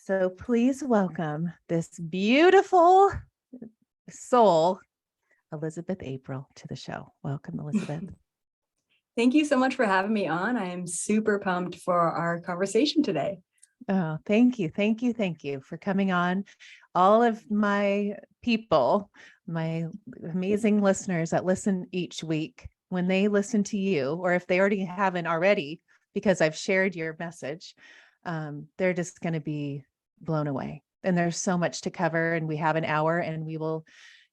So please welcome this beautiful soul, Elizabeth April, to the show. Welcome, Elizabeth. Thank you so much for having me on. I am super pumped for our conversation today. Oh, thank you. Thank you. Thank you for coming on. All of my people, my amazing listeners that listen each week, when they listen to you, or if they already haven't already, because I've shared your message, they're just going to be blown away. And there's so much to cover, and we have an hour and we will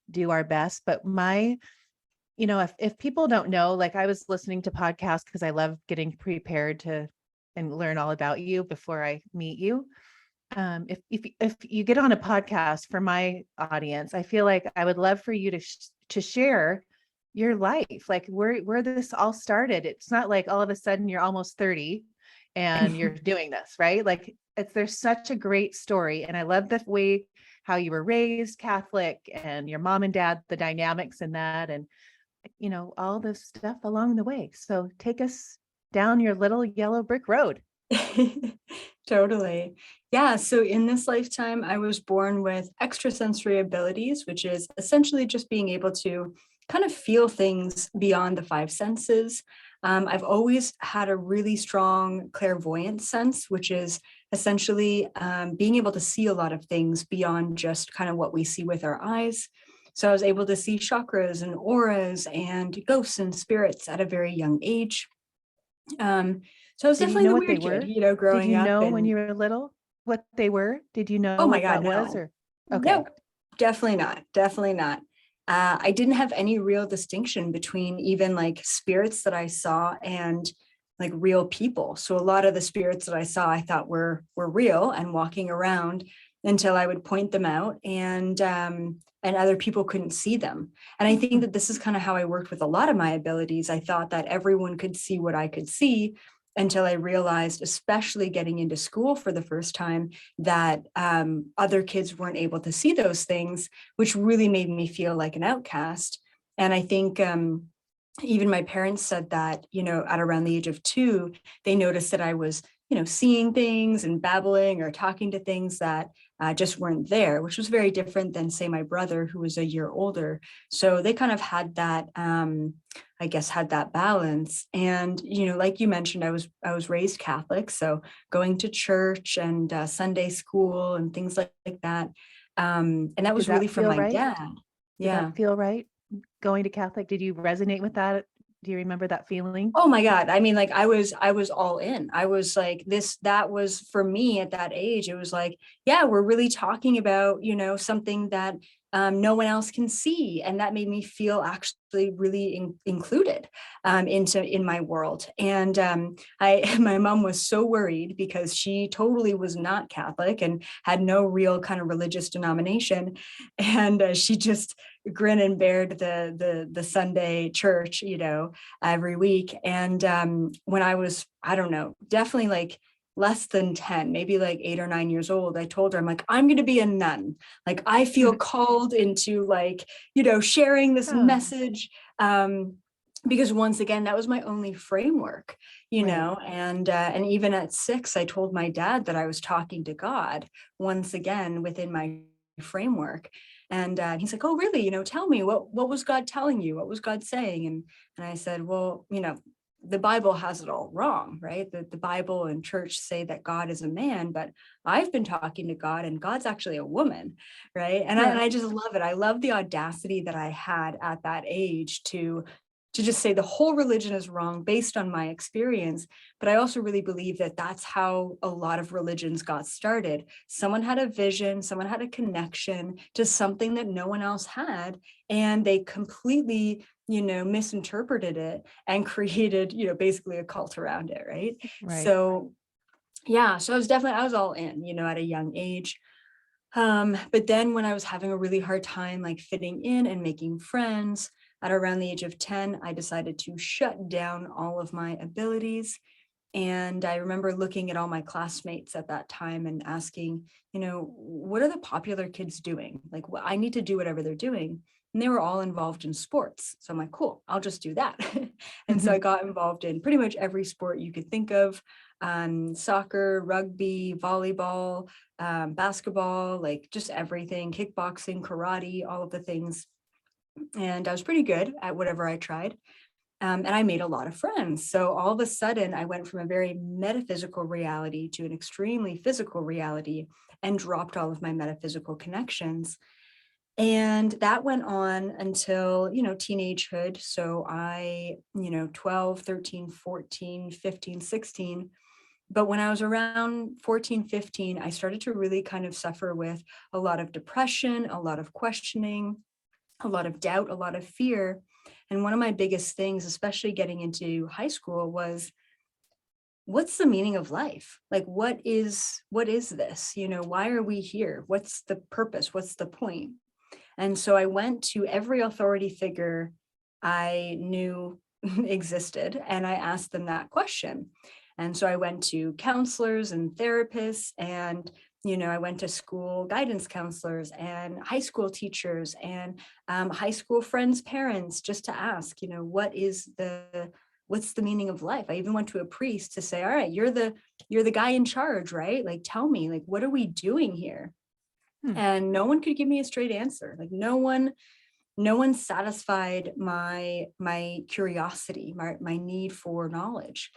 do our best. But if people don't know, like I was listening to podcasts because I love getting prepared to and learn all about you before I meet you. If you get on a podcast for my audience, I feel like I would love for you to share your life, like where this all started. It's not like all of a sudden you're almost 30 and you're doing this, right? Like there's such a great story. And I love the way how you were raised Catholic and your mom and dad, the dynamics in that, and all this stuff along the way. So take us down your little yellow brick road. Totally. Yeah. So in this lifetime, I was born with extrasensory abilities, which is essentially just being able to kind of feel things beyond the five senses. I've always had a really strong clairvoyant sense, which is essentially being able to see a lot of things beyond just kind of what we see with our eyes. So I was able to see chakras and auras and ghosts and spirits at a very young age. So I was definitely the weird kid, growing up. Did you know when you were little what they were? Did you know Oh my what God, that no. was? Or okay. Nope, definitely not. Definitely not. I didn't have any real distinction between even like spirits that I saw and like real people. So a lot of the spirits that I saw, I thought were real and walking around until I would point them out and other people couldn't see them. And I think that this is kind of how I worked with a lot of my abilities. I thought that everyone could see what I could see until I realized, especially getting into school for the first time, that other kids weren't able to see those things, which really made me feel like an outcast. And I think even my parents said that, at around the age of 2, they noticed that I was, seeing things and babbling or talking to things that just weren't there, which was very different than, say, my brother, who was a year older. So they kind of had that, had that balance. And, like you mentioned, I was raised Catholic, so going to church and Sunday school and things like that. And that was really from my dad. Did that feel right? Going to Catholic, did you resonate with that? Do you remember that feeling? Oh my God. I mean, like I was all in. I was like that was for me at that age. It was like, yeah, we're really talking about, something that no one else can see. And that made me feel actually really included in my world. And my mom was so worried because she totally was not Catholic and had no real kind of religious denomination. And she just grin and bared the Sunday church, every week. And when I was, I don't know, definitely like less than 10, maybe like 8 or 9 years old, I told her, I'm like, I'm going to be a nun. Like, I feel called into like, sharing this message. Because once again, that was my only framework, and even at 6, I told my dad that I was talking to God once again within my framework. And he's like, oh, really? Tell me, what was God telling you? What was God saying? And I said, well, the Bible has it all wrong, right? The Bible and church say that God is a man, but I've been talking to God and God's actually a woman, right? And I just love it. I love the audacity that I had at that age to just say the whole religion is wrong based on my experience. But I also really believe that that's how a lot of religions got started. Someone had a vision, someone had a connection to something that no one else had, and they completely, misinterpreted it and created, basically a cult around it, right? So yeah, so I was all in, at a young age. But then when I was having a really hard time, like fitting in and making friends, at around the age of 10, I decided to shut down all of my abilities. And I remember looking at all my classmates at that time and asking, what are the popular kids doing? Like, I need to do whatever they're doing. And they were all involved in sports. So I'm like, cool, I'll just do that. And so I got involved in pretty much every sport you could think of. soccer, rugby, volleyball, basketball, like just everything, kickboxing, karate, all of the things. And I was pretty good at whatever I tried. And I made a lot of friends. So all of a sudden, I went from a very metaphysical reality to an extremely physical reality and dropped all of my metaphysical connections. And that went on until, teenagehood. So I, 12, 13, 14, 15, 16. But when I was around 14, 15, I started to really kind of suffer with a lot of depression, a lot of questioning, a lot of doubt, a lot of fear. And one of my biggest things, especially getting into high school, was what's the meaning of life? Like, what is this? Why are we here? What's the purpose? What's the point? And so I went to every authority figure I knew existed, and I asked them that question. And so I went to counselors and therapists, and I went to school guidance counselors and high school teachers and high school friends' parents, just to ask, what's the meaning of life? I even went to a priest to say, all right, you're the guy in charge, right? Like, tell me, like, what are we doing here? And no one could give me a straight answer. Like, no one satisfied my curiosity, my need for knowledge.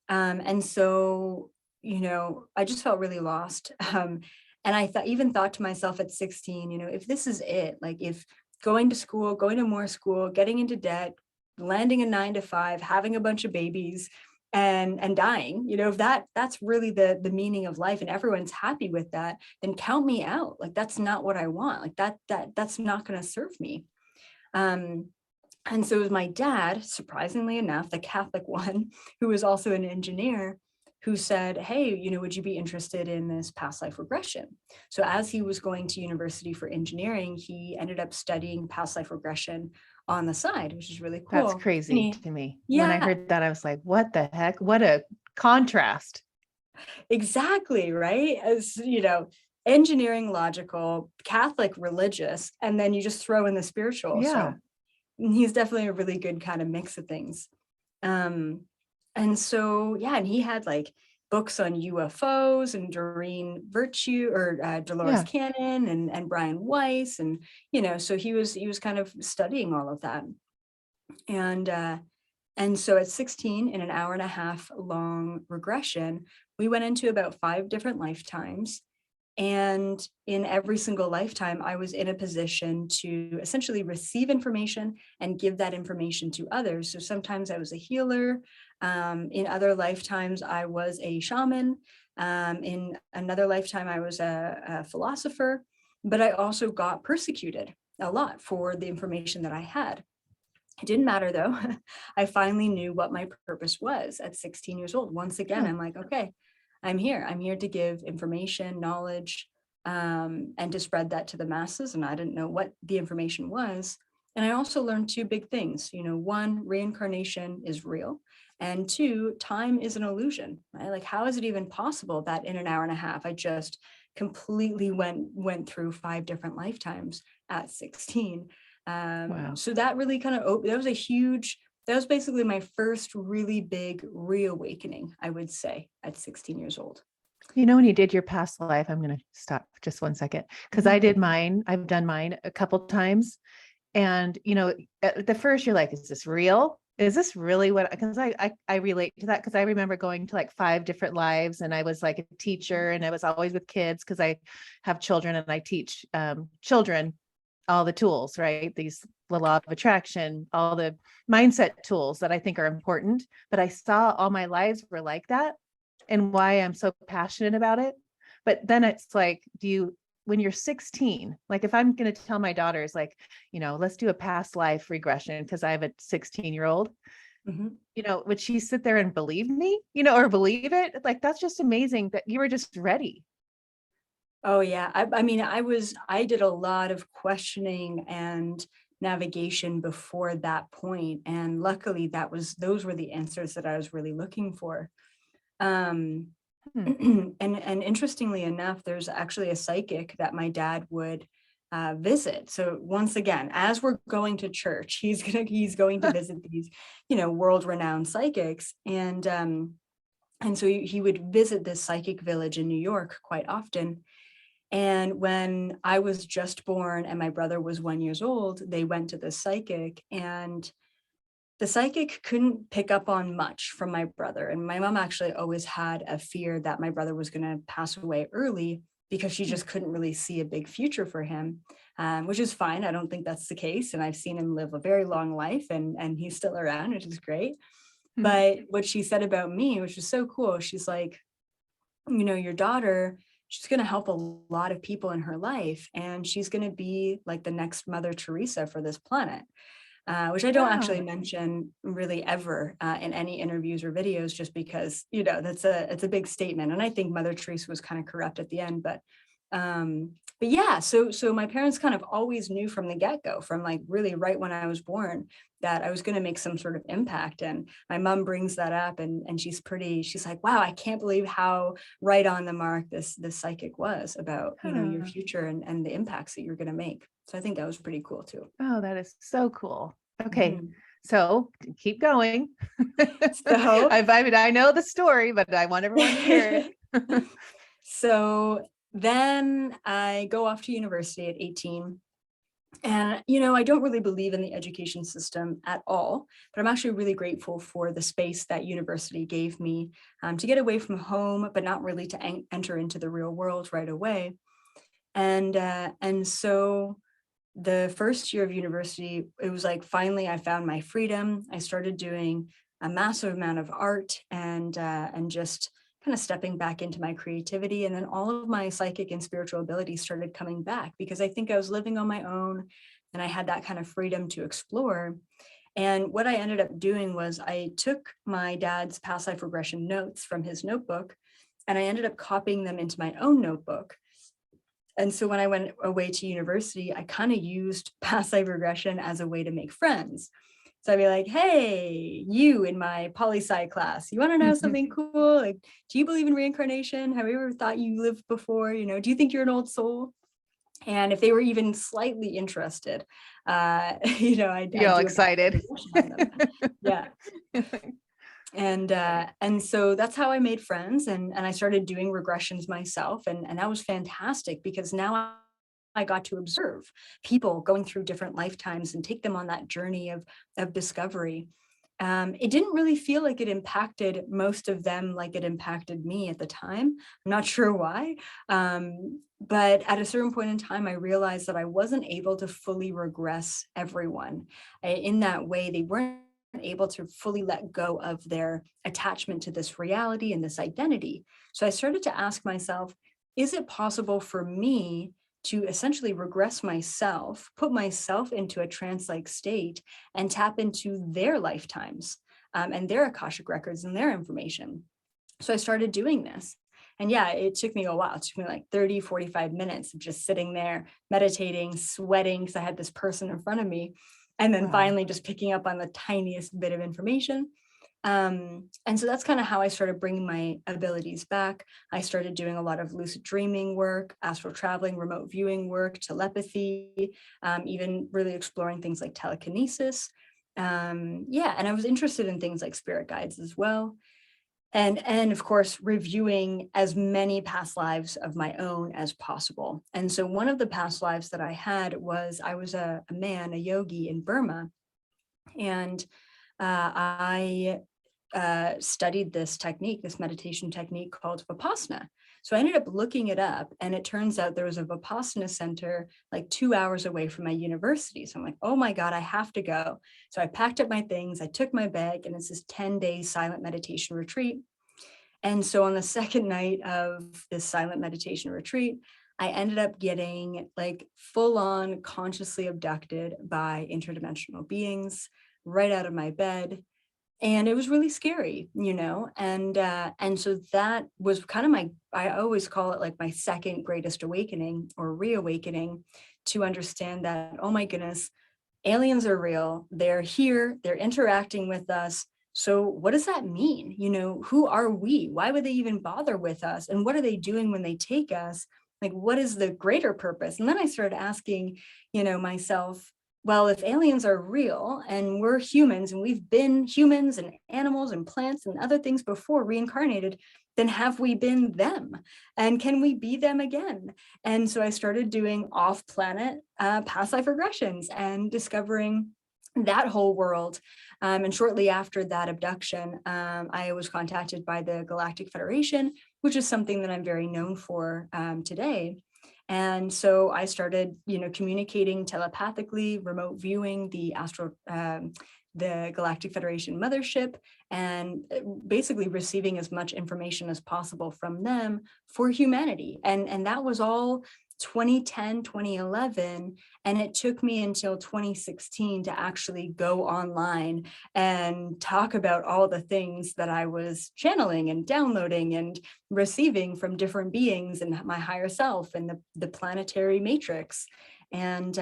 And so, I just felt really lost. And I even thought to myself at 16, if this is it, like, if going to school, going to more school, getting into debt, landing a 9 to 5, having a bunch of babies, and dying, if that's really the meaning of life, and everyone's happy with that, then count me out. Like, that's not what I want. Like, that's not going to serve me. And so it was my dad, surprisingly enough, the Catholic one, who was also an engineer, who said, hey, would you be interested in this past life regression? So as he was going to university for engineering, he ended up studying past life regression on the side, which is really cool. That's crazy to me. Yeah. When I heard that, I was like, what the heck? What a contrast. Exactly, right? As engineering, logical, Catholic, religious, and then you just throw in the spiritual. Yeah. So he's definitely a really good kind of mix of things. And so, yeah, and he had like books on UFOs and Doreen Virtue, or Dolores Cannon, and Brian Weiss. And, so he was kind of studying all of that. And so at 16, in an 1.5 hour long regression, we went into about 5 different lifetimes. And in every single lifetime, I was in a position to essentially receive information and give that information to others. So sometimes I was a healer. In other lifetimes, I was a shaman. In another lifetime, I was a philosopher. But I also got persecuted a lot for the information that I had. It didn't matter, though. I finally knew what my purpose was at 16 years old. Once again, I'm like, okay, I'm here to give information, knowledge, and to spread that to the masses. And I didn't know what the information was. And I also learned 2 big things. 1, reincarnation is real. And 2, time is an illusion, right? Like, how is it even possible that in an 1.5 hours, I just completely went through 5 different lifetimes at 16? Wow. So that really kind of, that was basically my first really big reawakening, I would say, at 16 years old. When you did your past life, I'm going to stop just 1 second, because I did mine. I've done mine a couple times. And, at the first you're like, is this real? Is this really what, because I relate to that, because I remember going to like 5 different lives, and I was like a teacher, and I was always with kids because I have children, and I teach children all the tools, right? The law of attraction, all the mindset tools that I think are important. But I saw all my lives were like that, and why I'm so passionate about it. But then it's like, when you're 16, like if I'm going to tell my daughters, like, let's do a past life regression, because I have a 16-year-old, would she sit there and believe me, or believe it? Like, that's just amazing that you were just ready. Oh yeah. I mean, I did a lot of questioning and navigation before that point. And luckily those were the answers that I was really looking for. And interestingly enough, there's actually a psychic that my dad would visit. So once again, as we're going to church, he's going to visit these, world-renowned psychics. And And so he would visit this psychic village in New York quite often. And when I was just born and my brother was 1 year old, they went to the psychic, and the psychic couldn't pick up on much from my brother. And my mom actually always had a fear that my brother was going to pass away early because she just couldn't really see a big future for him, which is fine. I don't think that's the case. And I've seen him live a very long life, and he's still around, which is great. But what she said about me, which was so cool, she's like, your daughter, she's going to help a lot of people in her life, and she's going to be like the next Mother Teresa for this planet. Which I don't actually Wow. mention really ever in any interviews or videos, just because, it's a big statement. And I think Mother Teresa was kind of corrupt at the end, but yeah, so my parents kind of always knew from the get-go, from like really right when I was born, that I was going to make some sort of impact. And my mom brings that up, and she's like, wow, I can't believe how right on the mark this psychic was about, your Huh. future and the impacts that you're going to make. So I think that was pretty cool too. Oh, that is so cool. Okay. Mhm. So keep going. So, I mean, I know the story, but I want everyone to hear it. so then I go off to university at 18. And, I don't really believe in the education system at all, but I'm actually really grateful for the space that university gave me to get away from home, but not really to enter into the real world right away. And so the first year of university, it was like, finally, I found my freedom. I started doing a massive amount of art, and just kind of stepping back into my creativity. And then all of my psychic and spiritual abilities started coming back, because I think I was living on my own and I had that kind of freedom to explore. And what I ended up doing was I took my dad's past life regression notes from his notebook, and I ended up copying them into my own notebook. And so when I went away to university, I kind of used past life regression as a way to make friends. So I'd be like, hey, you in my poli-sci class, you want to know something cool? Like, do you believe in reincarnation? Have you ever thought you lived before? Do you think you're an old soul? And if they were even slightly interested, You're I'd all do a past life excited. regression on them. Yeah. And so that's how I made friends, and I started doing regressions myself, and that was fantastic, because now I got to observe people going through different lifetimes and take them on that journey of discovery. It didn't really feel like it impacted most of them like it impacted me at the time. I'm not sure why, but at a certain point in time, I realized that I wasn't able to fully regress everyone. In that way, they weren't able to fully let go of their attachment to this reality and this identity. So I started to ask myself, is it possible for me to essentially regress myself, put myself into a trance-like state, and tap into their lifetimes and their Akashic records and their information? So I started doing this. And yeah, it took me a while. It took me like 30, 45 minutes of just sitting there, meditating, sweating, because I had this person in front of me. And then Wow. finally just picking up on the tiniest bit of information. And so that's kind of how I started bringing my abilities back. I started doing a lot of lucid dreaming work, astral traveling, remote viewing work, telepathy, even really exploring things like telekinesis. Yeah, and I was interested in things like spirit guides as well. And of course, reviewing as many past lives of my own as possible. And so one of the past lives that I had was, I was a man, a yogi in Burma. And I studied this technique, this meditation technique called Vipassana. So I ended up looking it up, and it turns out there was a Vipassana center like 2 hours away from my university. So I'm like, oh my God, I have to go. So I packed up my things, I took my bag, and it's this 10-day silent meditation retreat. And so on the second night of this silent meditation retreat, I ended up getting like full on consciously abducted by interdimensional beings right out of my bed. And it was really scary, and so that was kind of I always call it like my second greatest awakening or reawakening, to understand that, oh my goodness, aliens are real. They're here, they're interacting with us. So what does that mean? Who are we? Why would they even bother with us? And what are they doing when they take us? Like, what is the greater purpose? And then I started asking, myself, well, if aliens are real and we're humans and we've been humans and animals and plants and other things before reincarnated, then have we been them? And can we be them again? And so I started doing off-planet past life regressions and discovering that whole world. And shortly after that abduction, I was contacted by the Galactic Federation, which is something that I'm very known for today. And so I started, communicating telepathically, remote viewing the Galactic Federation mothership, and basically receiving as much information as possible from them for humanity. And that was all 2010, 2011. And it took me until 2016 to actually go online and talk about all the things that I was channeling and downloading and receiving from different beings and my higher self and the planetary matrix. And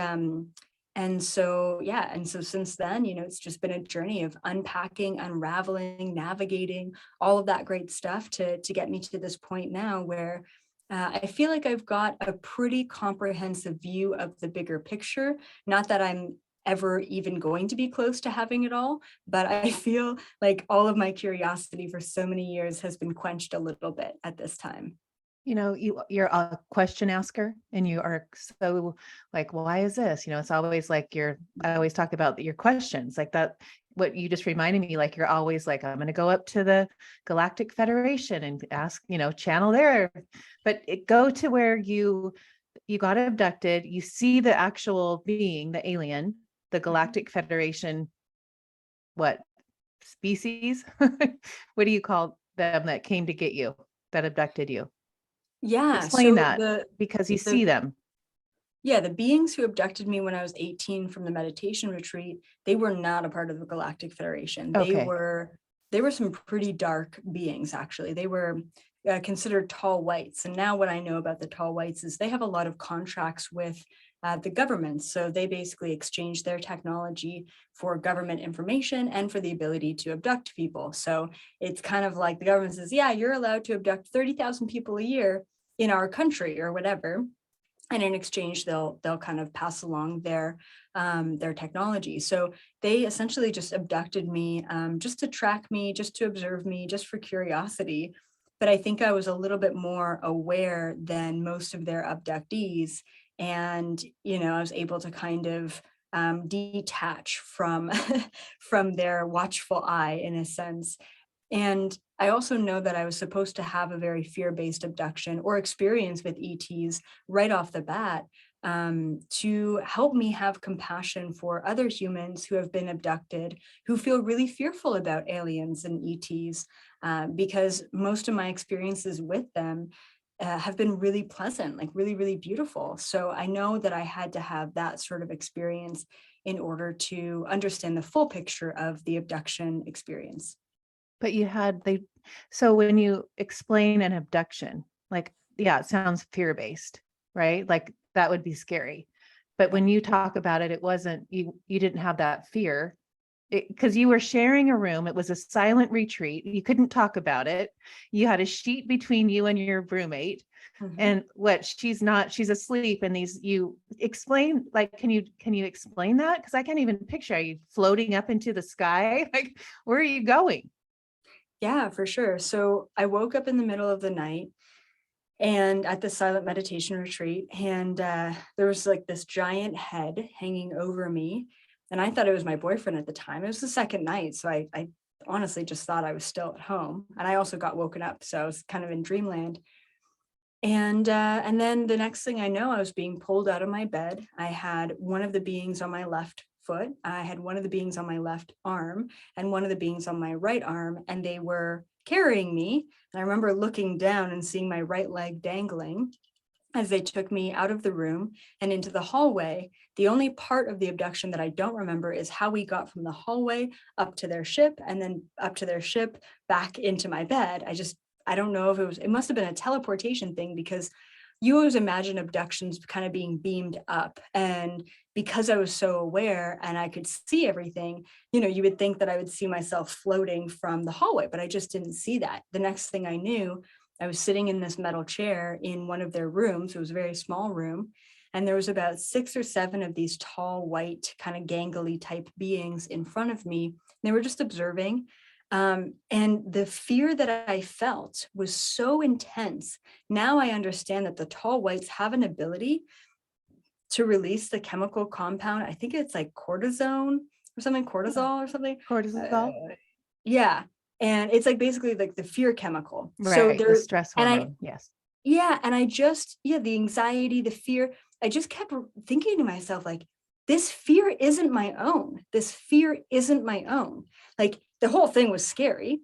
so, yeah, and so since then, it's just been a journey of unpacking, unraveling, navigating all of that great stuff to get me to this point now where I feel like I've got a pretty comprehensive view of the bigger picture. Not that I'm ever even going to be close to having it all, but I feel like all of my curiosity for so many years has been quenched a little bit at this time. You're a question asker, and you are so like, why is this? It's always like I always talk about your questions like that. What you just reminded me, like, you're always like, I'm going to go up to the Galactic Federation and ask, channel there, but go to where you got abducted, you see the actual being, the alien, the Galactic Federation, what species? What do you call them that came to get you, that abducted you? Yeah, Explain so that, because you see the them. yeah, the beings who abducted me when I was 18 from the meditation retreat, they were not a part of the Galactic Federation. Okay. They were some pretty dark beings, actually. They were considered tall whites. And now what I know about the tall whites is they have a lot of contracts with the government. So they basically exchange their technology for government information and for the ability to abduct people. So it's kind of like the government says, yeah, you're allowed to abduct 30,000 people a year in our country or whatever, and in exchange they'll kind of pass along their technology. So they essentially just abducted me, just to track me, just to observe me, just for curiosity. But I think I was a little bit more aware than most of their abductees, and I was able to kind of detach from from their watchful eye in a sense. And I also know that I was supposed to have a very fear-based abduction or experience with ETs right off the bat, to help me have compassion for other humans who have been abducted, who feel really fearful about aliens and ETs, because most of my experiences with them have been really pleasant, like really, really beautiful. So I know that I had to have that sort of experience in order to understand the full picture of the abduction experience. But so when you explain an abduction, like, yeah, it sounds fear-based, right? Like that would be scary. But when you talk about it, it wasn't, you didn't have that fear because you were sharing a room. It was a silent retreat. You couldn't talk about it. You had a sheet between you and your roommate. Mhm. And she's asleep. And you explain, like, can you explain that? Because I can't even picture, are you floating up into the sky? Like, where are you going? Yeah, for sure. So I woke up in the middle of the night and at the silent meditation retreat, and there was like this giant head hanging over me. And I thought it was my boyfriend at the time. It was the second night. So I honestly just thought I was still at home. And I also got woken up. So I was kind of in dreamland. And then the next thing I know, I was being pulled out of my bed. I had one of the beings on my left foot. I had one of the beings on my left arm and one of the beings on my right arm, and they were carrying me. And I remember looking down and seeing my right leg dangling as they took me out of the room and into the hallway. The only part of the abduction that I don't remember is how we got from the hallway up to their ship and then up to their ship back into my bed. I don't know if it must have been a teleportation thing, because you always imagine abductions kind of being beamed up. And because I was so aware and I could see everything, you would think that I would see myself floating from the hallway, but I just didn't see that. The next thing I knew, I was sitting in this metal chair in one of their rooms. It was a very small room. And there was about 6 or 7 of these tall, white, kind of gangly type beings in front of me. They were just observing. And the fear that I felt was so intense. Now I understand that the tall whites have an ability to release the chemical compound. I think it's like cortisone or something, cortisol or something. Cortisol. Yeah. And it's like basically like the fear chemical. So Right. The there, stress and hormone. Yes. yeah, and I just, yeah, the anxiety, the fear, I just kept thinking to myself, like, this fear isn't my own. This fear isn't my own. Like, the whole thing was scary.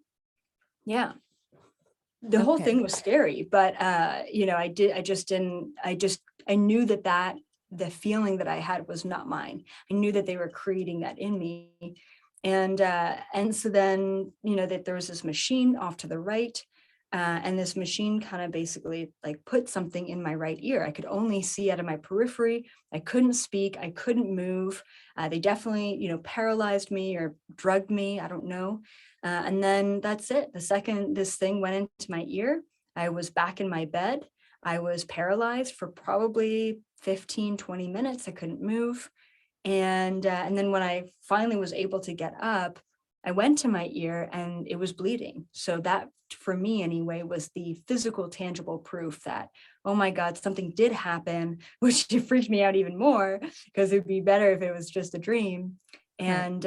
Yeah. The whole Okay. thing was scary, but you know, I knew that the feeling that I had was not mine. I knew that they were creating that in me. And so then, you know, that there was this machine off to the right. And this machine kind of basically like put something in my right ear. I could only see out of my periphery. I couldn't speak. I couldn't move. They definitely, you know, paralyzed me or drugged me. I don't know. And then that's it. The second this thing went into my ear, I was back in my bed. I was paralyzed for probably 15, 20 minutes. I couldn't move. And then when I finally was able to get up, I went to my ear and it was bleeding. So that, for me anyway, was the physical, tangible proof that, oh my God, something did happen, which freaked me out even more because it'd be better if it was just a dream. And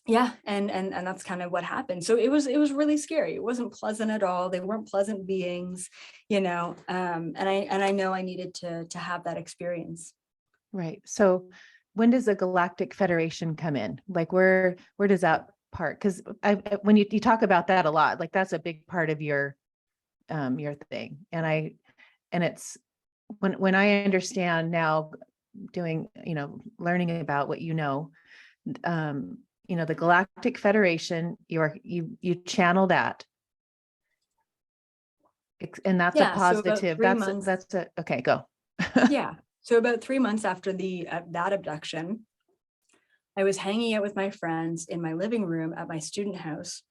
yeah, and that's kind of what happened. So it was really scary. It wasn't pleasant at all. They weren't pleasant beings, you know. And I know I needed to have that experience. Right. So when does the Galactic Federation come in? Like where does that part? Because when you talk about that a lot, like that's a big part of your thing. And it's when I understand now doing, learning about what the Galactic Federation, you channel that. And that's a Yeah, so about positive. 3 months. Okay, go. Yeah. So about 3 months after that abduction, I was hanging out with my friends in my living room at my student house,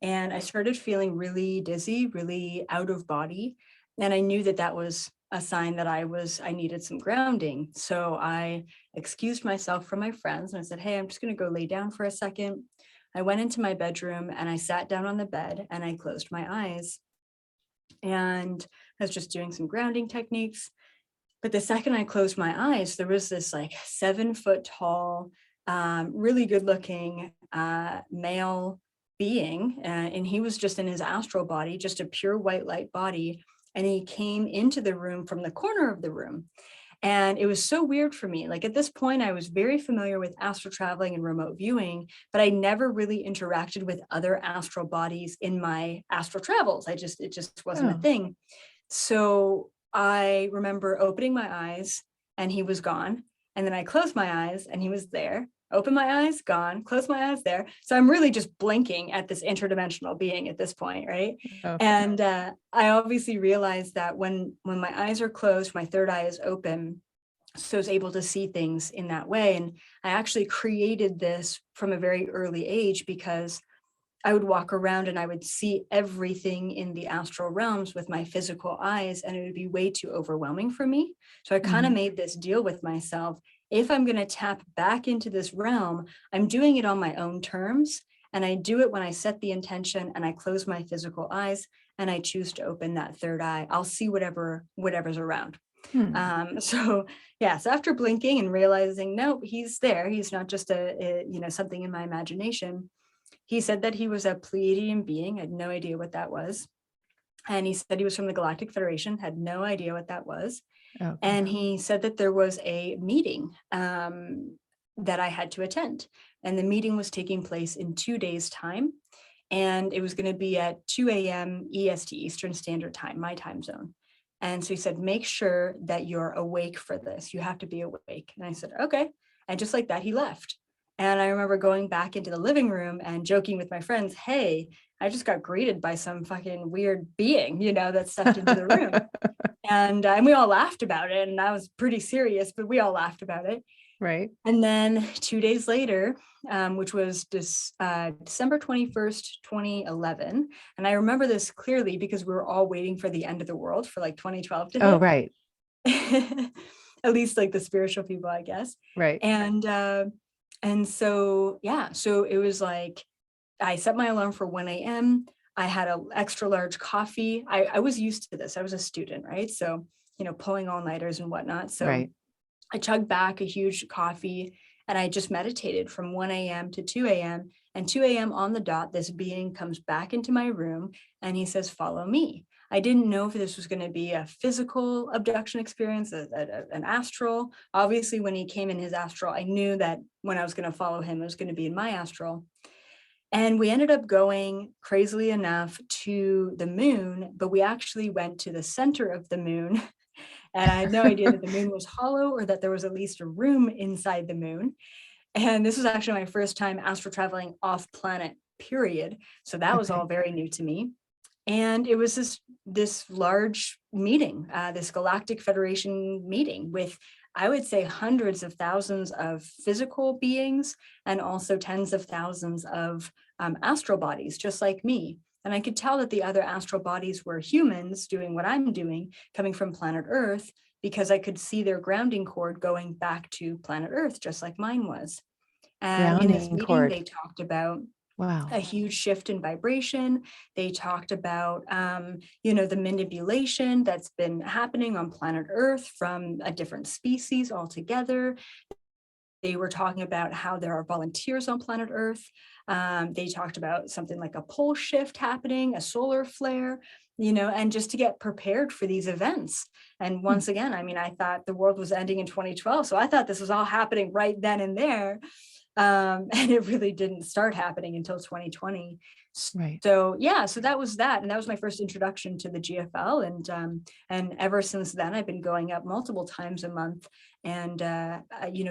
and I started feeling really dizzy, really out of body. And I knew that was a sign that I needed some grounding. So I excused myself from my friends and I said, hey, I'm just going to go lay down for a second. I went into my bedroom and I sat down on the bed and I closed my eyes. And I was just doing some grounding techniques. But the second I closed my eyes, there was this like 7-foot tall, really good looking male being. And he was just in his astral body, just a pure white light body. And he came into the room from the corner of the room. And it was so weird for me. Like at this point, I was very familiar with astral traveling and remote viewing, but I never really interacted with other astral bodies in my astral travels. It just wasn't a thing. So I remember opening my eyes and he was gone. And then I closed my eyes and he was there. Open my eyes, gone, close my eyes, there. So I'm really just blinking at this interdimensional being at this point, right? Okay. And I obviously realized that when my eyes are closed, my third eye is open. So I was able to see things in that way. And I actually created this from a very early age because I would walk around and I would see everything in the astral realms with my physical eyes, and it would be way too overwhelming for me. So I kind of made this deal with myself. If I'm going to tap back into this realm, I'm doing it on my own terms. And I do it when I set the intention and I close my physical eyes and I choose to open that third eye. I'll see whatever's around. So after blinking and realizing, nope, he's there. He's not just something in my imagination. He said that he was a Pleiadian being. I had no idea what that was. And he said he was from the Galactic Federation, had no idea what that was. Okay. And he said that there was a meeting that I had to attend. And the meeting was taking place in 2 days' time. And it was going to be at 2 a.m. EST, Eastern Standard Time, my time zone. And so he said, make sure that you're awake for this. You have to be awake. And I said, okay. And just like that, he left. And I remember going back into the living room and joking with my friends, hey, I just got greeted by some fucking weird being, that stepped into the room. And we all laughed about it. And that was pretty serious, but we all laughed about it. Right. And then 2 days later, which was December 21st, 2011. And I remember this clearly because we were all waiting for the end of the world for like 2012 to hit. Oh, right. at least like the spiritual people, I guess. Right. And so, yeah, so it was like, I set my alarm for 1 a.m. I had an extra large coffee. I was used to this. I was a student, right? So, pulling all-nighters and whatnot. So Right. I chugged back a huge coffee and I just meditated from 1 a.m. to 2 a.m. And 2 a.m. on the dot, this being comes back into my room and he says, follow me. I didn't know if this was going to be a physical abduction experience, an astral. Obviously, when he came in his astral, I knew that when I was going to follow him, it was going to be in my astral. And we ended up going, crazily enough, to the moon, but we actually went to the center of the moon. And I had no idea that the moon was hollow or that there was at least a room inside the moon. And this was actually my first time astral traveling off planet, period. So that was all very new to me. And it was this large meeting, this Galactic Federation meeting with, I would say, hundreds of thousands of physical beings and also tens of thousands of astral bodies, just like me. And I could tell that the other astral bodies were humans doing what I'm doing, coming from planet Earth, because I could see their grounding cord going back to planet Earth, just like mine was. And in this Grounding meeting, cord. they talked about Wow. a huge shift in vibration. They talked about, the manipulation that's been happening on planet Earth from a different species altogether. They were talking about how there are volunteers on planet Earth. They talked about something like a pole shift happening, a solar flare, and just to get prepared for these events. And once again, I mean, I thought the world was ending in 2012. So I thought this was all happening right then and there. And it really didn't start happening until 2020. Right. So yeah, so that was that. And that was my first introduction to the GFL. And ever since then, I've been going up multiple times a month and,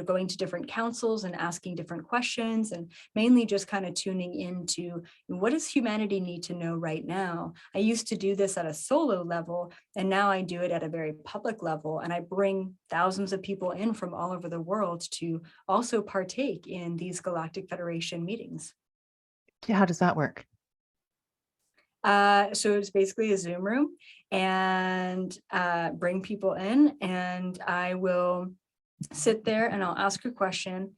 going to different councils and asking different questions and mainly just kind of tuning into what does humanity need to know right now? I used to do this at a solo level, and now I do it at a very public level. And I bring thousands of people in from all over the world to also partake in these Galactic Federation meetings. How does that work? So it's basically a Zoom room and bring people in, and I will sit there and I'll ask a question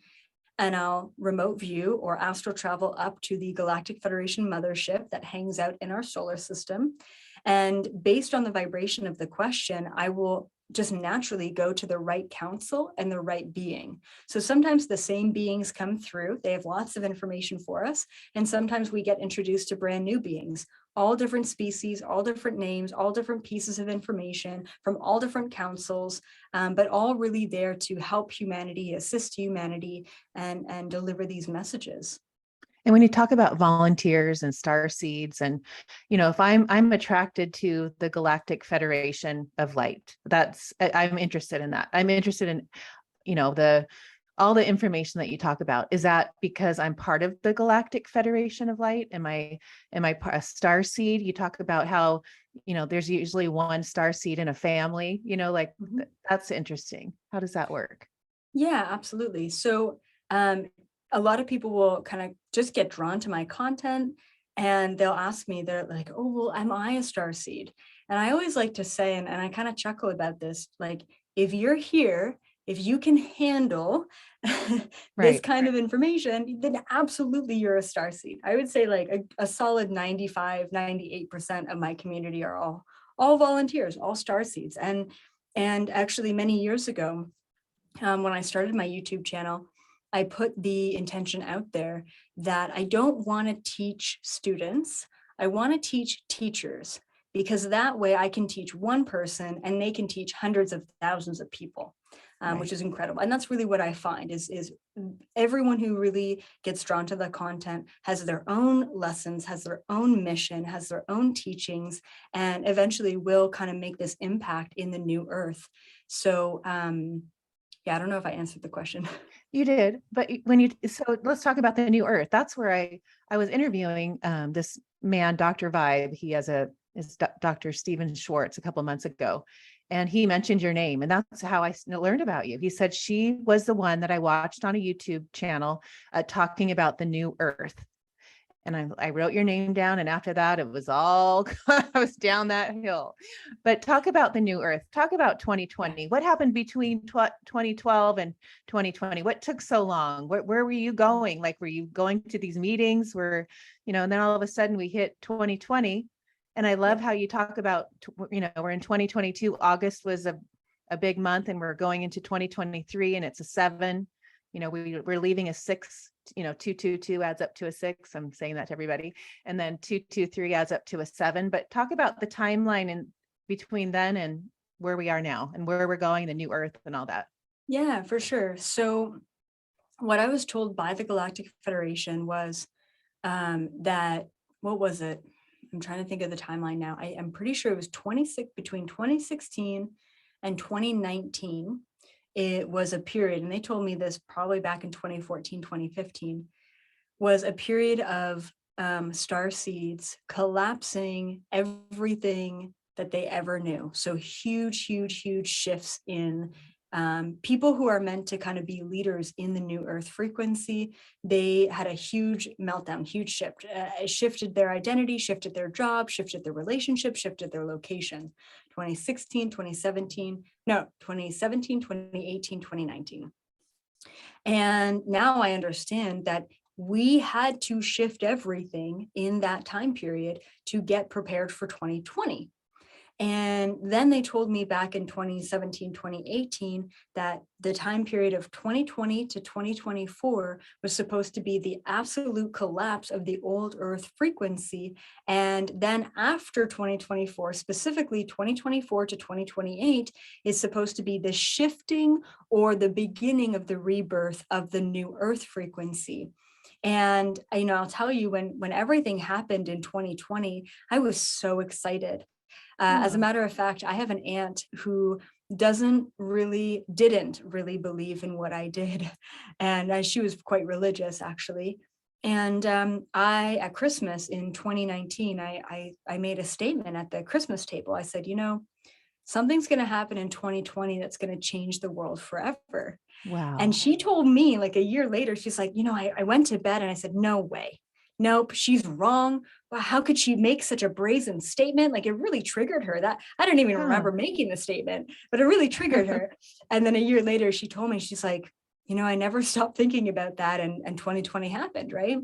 and I'll remote view or astral travel up to the Galactic Federation mothership that hangs out in our solar system. And based on the vibration of the question, I will just naturally go to the right council and the right being. So sometimes the same beings come through, they have lots of information for us. And sometimes we get introduced to brand new beings, all different species, all different names, all different pieces of information from all different councils, but all really there to help humanity, assist humanity, and deliver these messages. And when you talk about volunteers and star seeds, and if I'm attracted to the Galactic Federation of Light, I'm interested in that. I'm interested in, the all the information that you talk about. Is that because I'm part of the Galactic Federation of Light? Am I a star seed? You talk about how, there's usually one star seed in a family, that's interesting. How does that work? Yeah, absolutely. So a lot of people will kind of just get drawn to my content and they'll ask me, they're like, oh, well, am I a star seed? And I always like to say, and I kind of chuckle about this, like, if you're here, if you can handle this kind of information, then absolutely you're a star seed. I would say like a solid 95, 98% of my community are all volunteers, all star seeds. And actually many years ago, when I started my YouTube channel, I put the intention out there that I don't want to teach students. I want to teach teachers, because that way I can teach one person and they can teach hundreds of thousands of people, which is incredible. And that's really what I find is everyone who really gets drawn to the content has their own lessons, has their own mission, has their own teachings, and eventually will kind of make this impact in the new earth. So, yeah, I don't know if I answered the question. You did, but so let's talk about the new earth. That's where I was interviewing this man, Dr. Vibe. He is Dr. Stephen Schwartz a couple of months ago, and he mentioned your name, and that's how I learned about you. He said she was the one that I watched on a YouTube channel talking about the new earth. And I wrote your name down. And after that, it was all, I was down that hill. But talk about the new earth. Talk about 2020. What happened between 2012 and 2020? What took so long? Where were you going? Like, were you going to these meetings where, and then all of a sudden we hit 2020. And I love Yeah. how you talk about, we're in 2022. August was a big month, and we're going into 2023 and it's a 7. We're leaving a 6. 222 adds up to a 6. I'm saying that to everybody. And then 223 adds up to a 7. But talk about the timeline in between then and where we are now and where we're going, the new earth and all that. Yeah, for sure. So what I was told by the Galactic Federation was that, what was it? I'm trying to think of the timeline now. I'm pretty sure it was between 2016 and 2019. It was a period, and they told me this probably back in 2014, 2015, was a period of star seeds collapsing everything that they ever knew. So huge, huge, huge shifts in people who are meant to kind of be leaders in the new earth frequency. They had a huge meltdown, huge shift. It shifted their identity, shifted their job, shifted their relationship, shifted their location. 2016, 2017, 2018, 2019. And now I understand that we had to shift everything in that time period to get prepared for 2020. And then they told me back in 2017, 2018, that the time period of 2020 to 2024 was supposed to be the absolute collapse of the old earth frequency. And then after 2024, specifically 2024 to 2028, is supposed to be the shifting or the beginning of the rebirth of the new earth frequency. And I'll tell you, when everything happened in 2020, I was so excited. As a matter of fact, I have an aunt who didn't really believe in what I did. And she was quite religious, actually. And at Christmas in 2019, I made a statement at the Christmas table. I said, something's going to happen in 2020 that's going to change the world forever. Wow. And she told me, like, a year later, she's like, I went to bed and I said, no way. Nope, she's wrong. Wow, how could she make such a brazen statement? Like, it really triggered her. That I don't even remember making the statement, but it really triggered her. And then a year later, she told me, she's like, I never stopped thinking about that, and 2020 happened, right?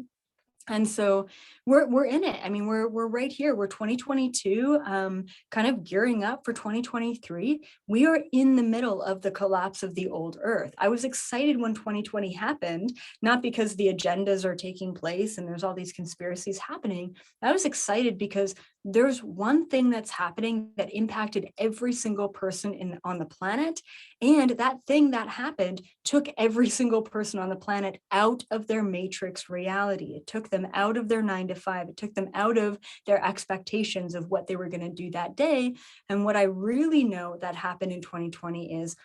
And so we're in it. I mean, we're right here. We're 2022, kind of gearing up for 2023. We are in the middle of the collapse of the old earth. I was excited when 2020 happened, not because the agendas are taking place and there's all these conspiracies happening. I was excited because there's one thing that's happening that impacted every single person on the planet. And that thing that happened took every single person on the planet out of their matrix reality. It took them out of their 9 to 5. It took them out of their expectations of what they were going to do that day. And what I really know that happened in 2020 is,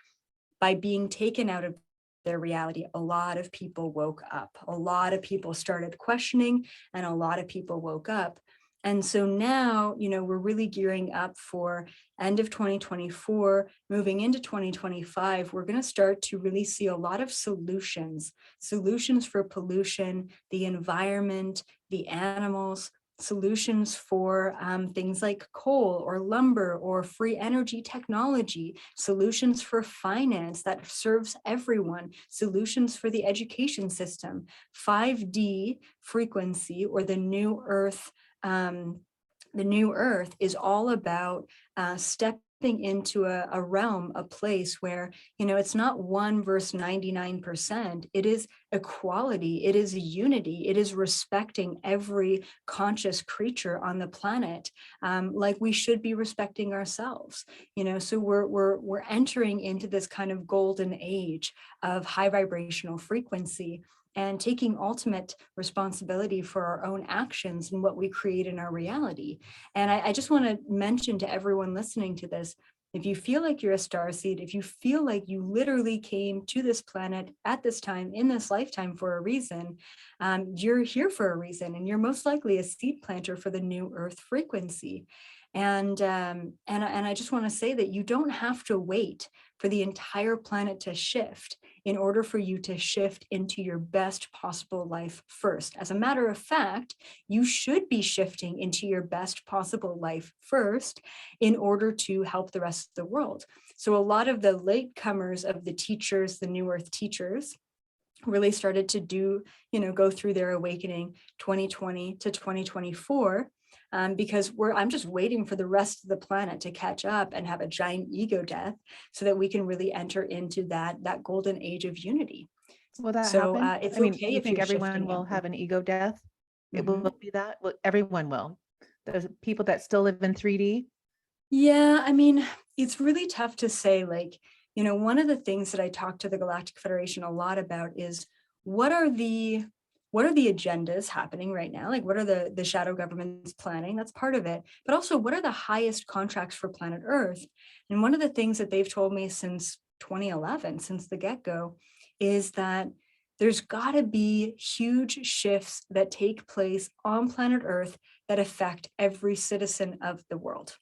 by being taken out of their reality, a lot of people woke up. A lot of people started questioning, and a lot of people woke up. And so now, we're really gearing up for end of 2024, moving into 2025. We're going to start to really see a lot of solutions for pollution, the environment, the animals, solutions for things like coal or lumber or free energy technology, solutions for finance that serves everyone, solutions for the education system, 5D frequency, or the new earth. The new earth is all about stepping into a realm, a place where, it's not 1 versus 99%. It is equality. It is unity. It is respecting every conscious creature on the planet, like we should be respecting ourselves. So we're entering into this kind of golden age of high vibrational frequency, and taking ultimate responsibility for our own actions and what we create in our reality. And I just want to mention to everyone listening to this, if you feel like you're a starseed, if you feel like you literally came to this planet at this time, in this lifetime, for a reason, you're here for a reason, and you're most likely a seed planter for the new earth frequency. And I just want to say that you don't have to wait for the entire planet to shift in order for you to shift into your best possible life first. As a matter of fact, you should be shifting into your best possible life first in order to help the rest of the world. So a lot of the latecomers of the teachers, the New Earth teachers, really started to go through their awakening 2020 to 2024. Because I'm just waiting for the rest of the planet to catch up and have a giant ego death so that we can really enter into that golden age of unity. Will that So happen? it's I mean, okay you if think you're everyone shifting will into. have an ego death? It will Mhm. be that? Well, everyone will. Those people that still live in 3D? Yeah, I mean, it's really tough to say. Like, one of the things that I talk to the Galactic Federation a lot about is what are the agendas happening right now? Like, what are the shadow governments planning? That's part of it. But also, what are the highest contracts for planet Earth? And one of the things that they've told me since 2011, since the get-go, is that there's got to be huge shifts that take place on planet Earth that affect every citizen of the world.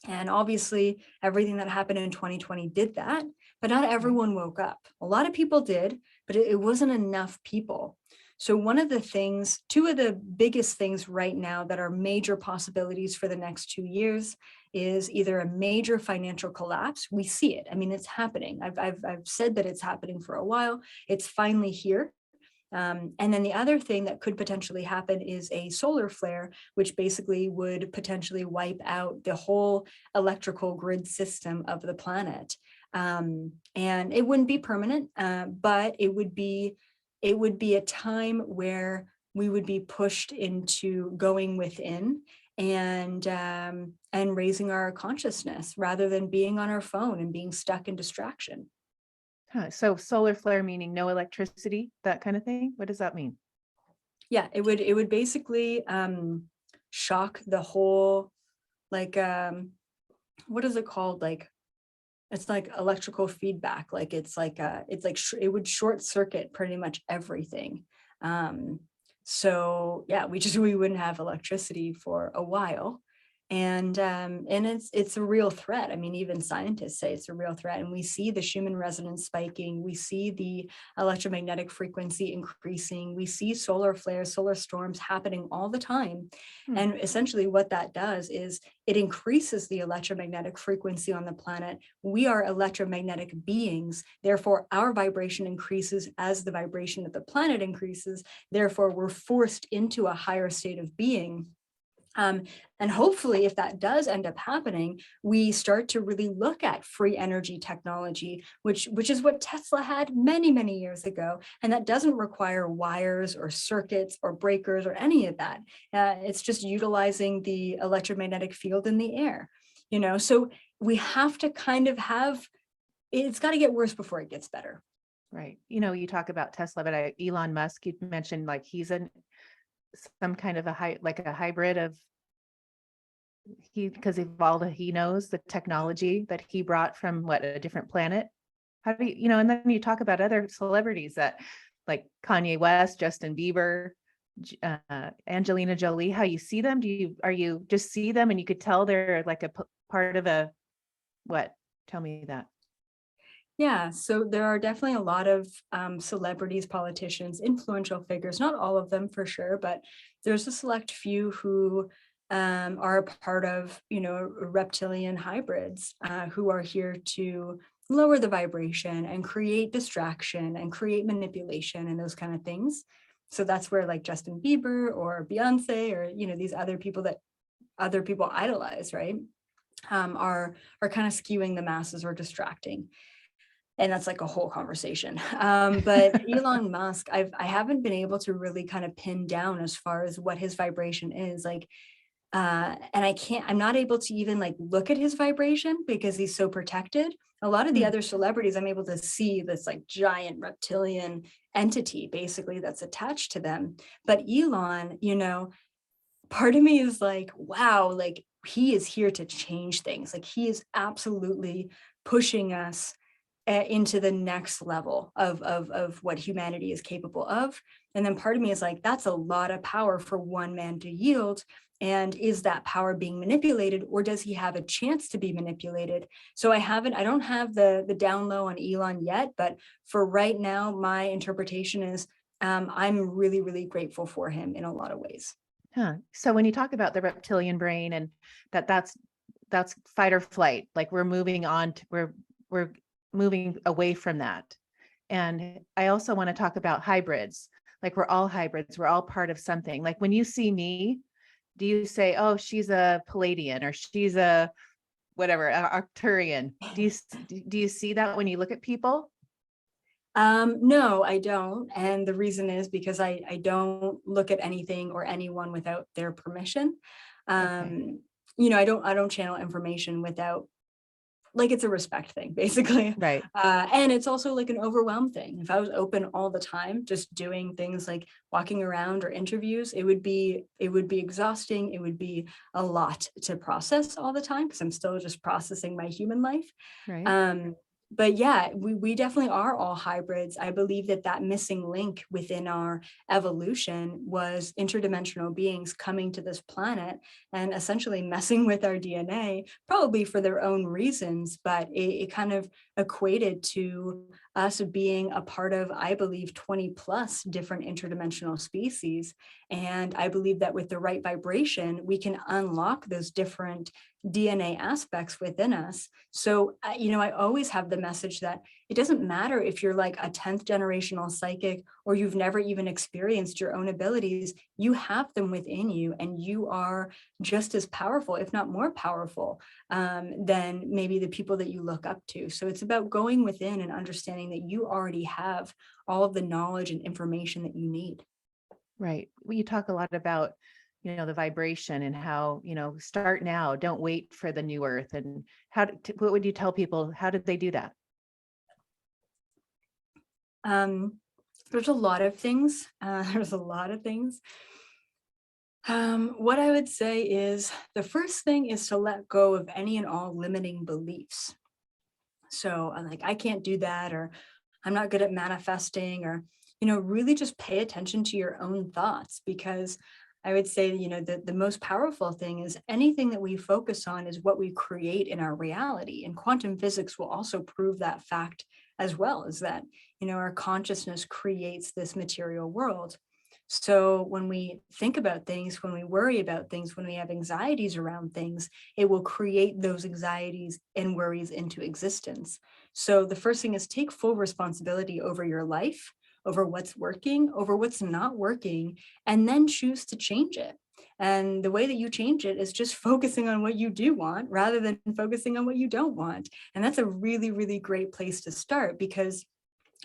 And obviously, everything that happened in 2020 did that, but not Right. everyone woke up. A lot of people did, but it wasn't enough people. So, two of the biggest things right now that are major possibilities for the next 2 years is either a major financial collapse. We see it. I mean, it's happening. I've said that it's happening for a while. It's finally here. And then the other thing that could potentially happen is a solar flare, which basically would potentially wipe out the whole electrical grid system of the planet. And it wouldn't be permanent, but it would be a time where we would be pushed into going within and raising our consciousness rather than being on our phone and being stuck in distraction. Huh. So solar flare meaning no electricity, that kind of thing? What does that mean? Yeah, it would basically shock the whole, like, what is it called? Like, it's like electrical feedback. Like, it would short circuit pretty much everything. Um so yeah, we wouldn't have electricity for a while. And it's a real threat. I mean, even scientists say it's a real threat. And we see the Schumann resonance spiking, we see the electromagnetic frequency increasing, we see solar flares, solar storms happening all the time. Hmm. And essentially what that does is it increases the electromagnetic frequency on the planet. We are electromagnetic beings, therefore our vibration increases as the vibration of the planet increases. Therefore, we're forced into a higher state of being. Um, and hopefully, if that does end up happening, we start to really look at free energy technology, which is what Tesla had many, many years ago. And that doesn't require wires or circuits or breakers or any of that. It's just utilizing the electromagnetic field in the air. So we have to kind of it's got to get worse before it gets better. Right. You talk about Tesla, but Elon Musk, you mentioned like he's some kind of like a hybrid of because of all that he knows, the technology that he brought from a different planet. How do and then you talk about other celebrities that like Kanye West, Justin Bieber, Angelina Jolie, how you see them? Are you just see them and you could tell they're like a part of what? Tell me that. Yeah, so there are definitely a lot of celebrities, politicians, influential figures, not all of them for sure, but there's a select few who are a part of, reptilian hybrids who are here to lower the vibration and create distraction and create manipulation and those kind of things. So that's where like Justin Bieber or Beyonce or, these other people that other people idolize, right? Are kind of skewing the masses or distracting. And that's like a whole conversation. But Elon Musk, I haven't been able to really kind of pin down as far as what his vibration is like. And I'm not able to even like look at his vibration because he's so protected. A lot of the Hmm. other celebrities, I'm able to see this like giant reptilian entity basically that's attached to them. But Elon, part of me is like, wow, like he is here to change things. Like he is absolutely pushing us into the next level of what humanity is capable of. And then part of me is like, that's a lot of power for one man to yield. And is that power being manipulated, or does he have a chance to be manipulated? So I don't have the down low on Elon yet, but for right now, my interpretation is I'm really, really grateful for him in a lot of ways. Huh. So when you talk about the reptilian brain and that's fight or flight, like we're moving on to, we're moving away from that. And I also want to talk about hybrids. Like we're all hybrids, we're all part of something. Like when you see me, do you say, oh, she's a Palladian or she's a whatever, Arcturian? Do you see that when you look at people? No, I don't. And the reason is because I don't look at anything or anyone without their permission. Okay. I don't channel information without, like, it's a respect thing, basically. Right. And it's also like an overwhelm thing. If I was open all the time, just doing things like walking around or interviews, it would be exhausting. It would be a lot to process all the time because I'm still just processing my human life. Right. Um, but yeah, we definitely are all hybrids. I believe that missing link within our evolution was interdimensional beings coming to this planet and essentially messing with our DNA, probably for their own reasons, but it kind of equated to us being a part of, I believe, 20 plus different interdimensional species. And I believe that with the right vibration, we can unlock those different DNA aspects within us. So, I always have the message that it doesn't matter if you're like a 10th generational psychic or you've never even experienced your own abilities, you have them within you and you are just as powerful, if not more powerful, than maybe the people that you look up to. So it's about going within and understanding that you already have all of the knowledge and information that you need. Right. Well, you talk a lot about, the vibration and how, start now, don't wait for the new earth. And what would you tell people? How did they do that? There's a lot of things. There's a lot of things. What I would say is the first thing is to let go of any and all limiting beliefs. So I'm like, I can't do that, or I'm not good at manifesting, or, really just pay attention to your own thoughts, because I would say, the most powerful thing is anything that we focus on is what we create in our reality. And quantum physics will also prove that fact as well, is that, our consciousness creates this material world. So when we think about things, when we worry about things, when we have anxieties around things, it will create those anxieties and worries into existence. So the first thing is take full responsibility over your life, over what's working, over what's not working, and then choose to change it. And the way that you change it is just focusing on what you do want rather than focusing on what you don't want. And that's a really, really great place to start, because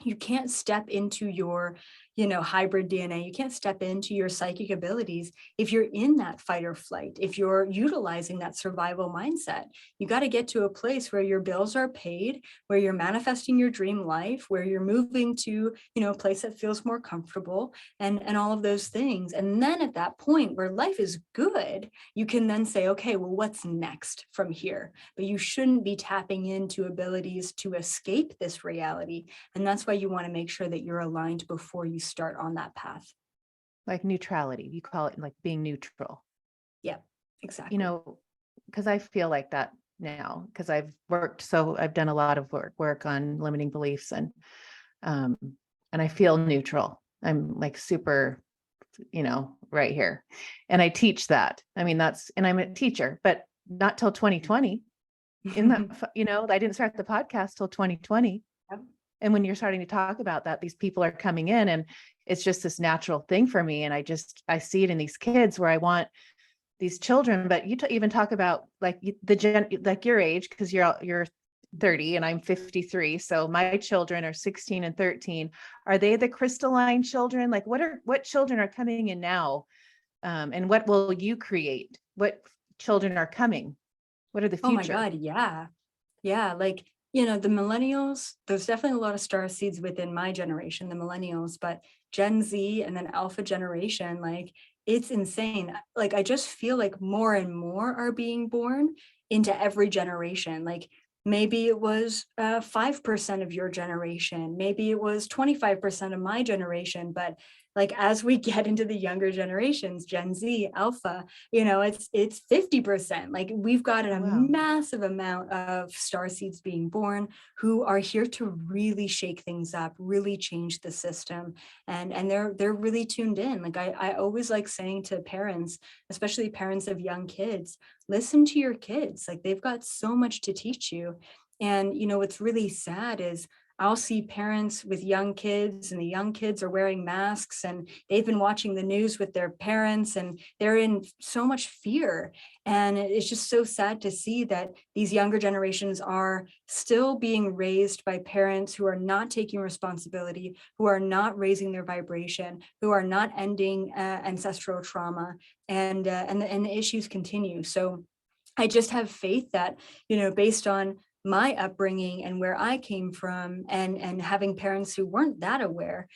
you can't step into your hybrid DNA. You can't step into your psychic abilities if you're in that fight or flight, if you're utilizing that survival mindset. You got to get to a place where your bills are paid, where you're manifesting your dream life, where you're moving to a place that feels more comfortable, and all of those things. And then at that point where life is good, you can then say, okay, well, what's next from here? But you shouldn't be tapping into abilities to escape this reality. And that's why you want to make sure that you're aligned before you start on that path. Like neutrality, you call it like being neutral. Yeah, exactly. Because I feel like that now, because I've done a lot of work on limiting beliefs, and I feel neutral. I'm like super, right here. And I teach that. I mean, and I'm a teacher, but not till 2020. In that, I didn't start the podcast till 2020. Yep. And when you're starting to talk about that, these people are coming in, and it's just this natural thing for me. And I see it in these kids where I want these children, but you even talk about like like your age, because you're 30 and I'm 53. So my children are 16 and 13. Are they the crystalline children? Like what children are coming in now? And what will you create? What children are coming? What are the Oh my future? God. Yeah. Yeah. Like, the millennials, there's definitely a lot of star seeds within my generation, the millennials, but Gen Z and then Alpha generation, like it's insane. Like, I just feel like more and more are being born into every generation. Like maybe it was 5% of your generation, maybe it was 25% of my generation, but like as we get into the younger generations, Gen Z, Alpha, you know, it's 50%. Like we've got Oh, a wow. massive amount of starseeds being born who are here to really shake things up, really change the system. And they're really tuned in. Like I always like saying to parents, especially parents of young kids, listen to your kids. Like they've got so much to teach you. And you know, what's really sad is I'll see parents with young kids and the young kids are wearing masks and they've been watching the news with their parents and they're in so much fear. And it's just so sad to see that these younger generations are still being raised by parents who are not taking responsibility, who are not raising their vibration, who are not ending ancestral trauma, and the issues continue. So I just have faith that, you know, based on my upbringing and where I came from, and having parents who weren't that aware,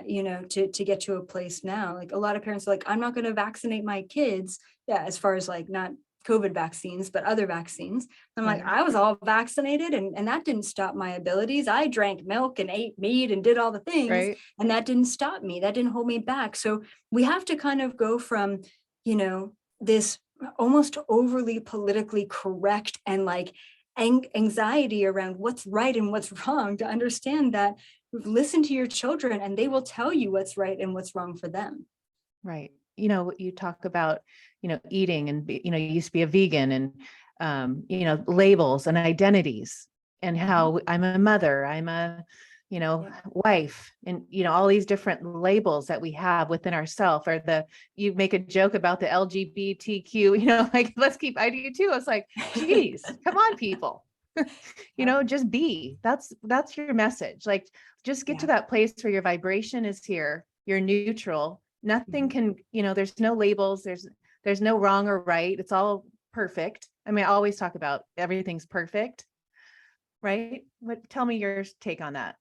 you know, to get to a place now. Like a lot of parents are like, I'm not going to vaccinate my kids. Yeah, as far as like not COVID vaccines, but other vaccines. I'm like, Right. I was all vaccinated and that didn't stop my abilities. I drank milk and ate meat and did all the things, Right. and that didn't stop me. That didn't hold me back. So we have to kind of go from, you know, this almost overly politically correct and like anxiety around what's right and what's wrong, to understand that listen to your children and they will tell you what's right and what's wrong for them. Right. You know, you talk about, eating and, you used to be a vegan and, labels and identities and how I'm a mother, I'm a, Yeah. wife, and, all these different labels that we have within ourselves, or you make a joke about the LGBTQ, like I do too. It's like, geez, come on, people, Yep. just be, that's your message. Like, just get to Yeah. that place where your vibration is here. You're neutral. Nothing Mhm. can, there's no labels. There's no wrong or right. It's all perfect. I mean, I always talk about everything's perfect, right? But tell me your take on that.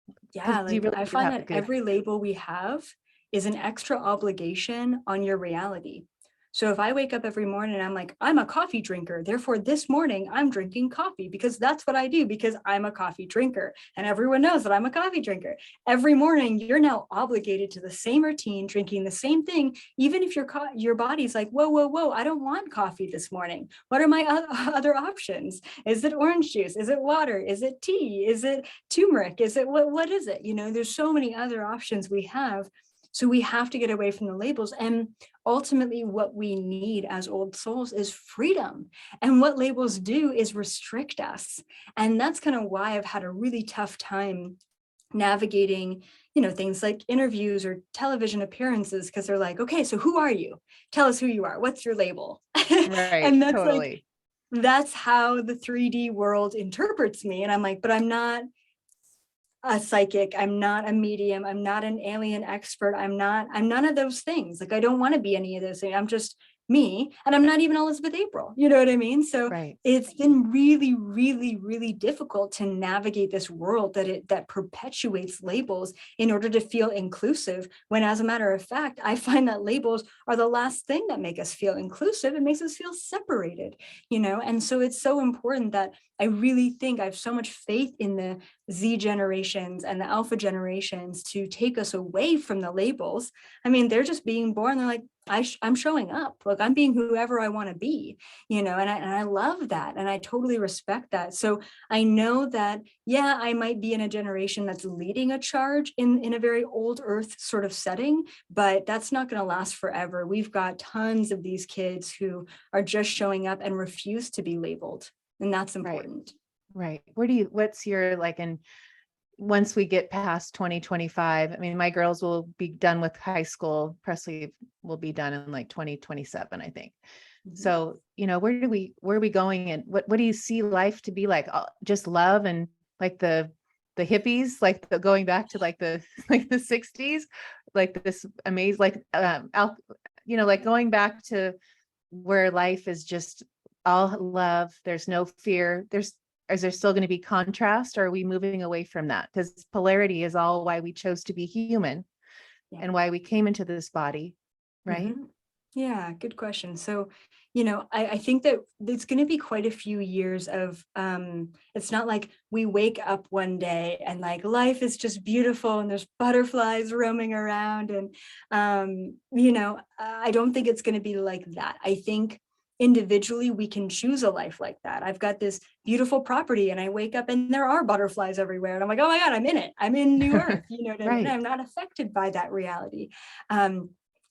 Because Yeah, you like really I do find have a that good, every label we have is an extra obligation on your reality. So if I wake up every morning and I'm like, I'm a coffee drinker, therefore this morning I'm drinking coffee because that's what I do because I'm a coffee drinker. And everyone knows that I'm a coffee drinker. Every morning you're now obligated to the same routine, drinking the same thing, even if your body's like, whoa, whoa, whoa, I don't want coffee this morning. What are my other options? Is it orange juice? Is it water? Is it tea? Is it turmeric? Is it what is it? You know, there's so many other options we have. So we have to get away from the labels. And ultimately, what we need as old souls is freedom. And what labels do is restrict us. And that's kind of why I've had a really tough time navigating, you know, things like interviews or television appearances, because they're like, okay, so who are you? Tell us who you are. What's your label? right, And that's like, totally. that's how the 3D world interprets me. And I'm like, but I'm not a psychic, I'm not a medium, I'm not an alien expert, I'm none of those things. Like I don't want to be any of those things. I'm just me, and I'm not even Elizabeth April. You know what I mean? So Right. it's been really, really, really difficult to navigate this world that perpetuates labels in order to feel inclusive. When, as a matter of fact, I find that labels are the last thing that make us feel inclusive. It makes us feel separated, you know. And so it's so important that I really think I have so much faith in the Z generations and the alpha generations to take us away from the labels. I mean, they're just being born. They're like, I'm showing up. Look, I'm being whoever I want to be, you know, and I love that. And I totally respect that. So I know that, yeah, I might be in a generation that's leading a charge in a very old earth sort of setting, but that's not going to last forever. We've got tons of these kids who are just showing up and refuse to be labeled. And that's Right. important. Right. What's your, like, and once we get past 2025, I mean, my girls will be done with high school. Presley will be done in like 2027, I think. Mhm. So, where are we going, and what do you see life to be like? Just love, and like the hippies, like going back to like the like the 60s, like this amazing, like like going back to where life is just all love. There's no fear. Is there still going to be contrast, or are we moving away from that? Because polarity is all why we chose to be human Yeah. and why we came into this body, right? Mhm. Yeah, good question. So, I think that it's going to be quite a few years of, it's not like we wake up one day and like life is just beautiful and there's butterflies roaming around. And, I don't think it's going to be like that. I think individually we can choose a life like that. I've got this beautiful property and I wake up and there are butterflies everywhere. And I'm like, oh my God, I'm in it. I'm in New Earth. You know what I mean? Right. I'm not affected by that reality.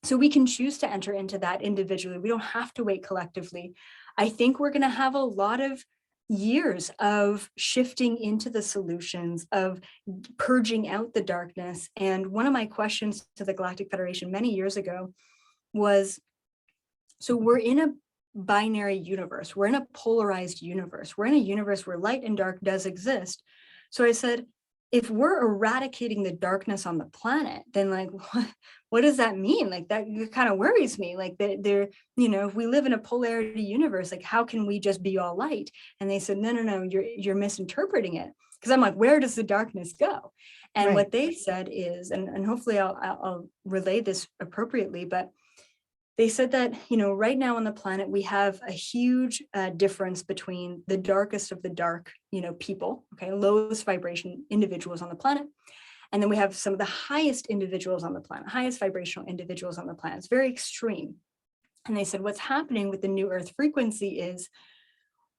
So we can choose to enter into that individually. We don't have to wait collectively. I think we're going to have a lot of years of shifting into the solutions, of purging out the darkness. And one of my questions to the Galactic Federation many years ago was, so we're in a binary universe. We're in a polarized universe. We're in a universe where light and dark does exist. So I said, if we're eradicating the darkness on the planet, then like, what does that mean? Like that kind of worries me. Like if we live in a polarity universe, like how can we just be all light? And they said, no, you're misinterpreting it. Because I'm like, where does the darkness go? And Right. what they said is, and hopefully I'll relay this appropriately, but they said that, right now on the planet, we have a huge difference between the darkest of the dark, people, okay, lowest vibration individuals on the planet. And then we have some of the highest individuals on the planet, highest vibrational individuals on the planet. It's very extreme. And they said, what's happening with the new Earth frequency is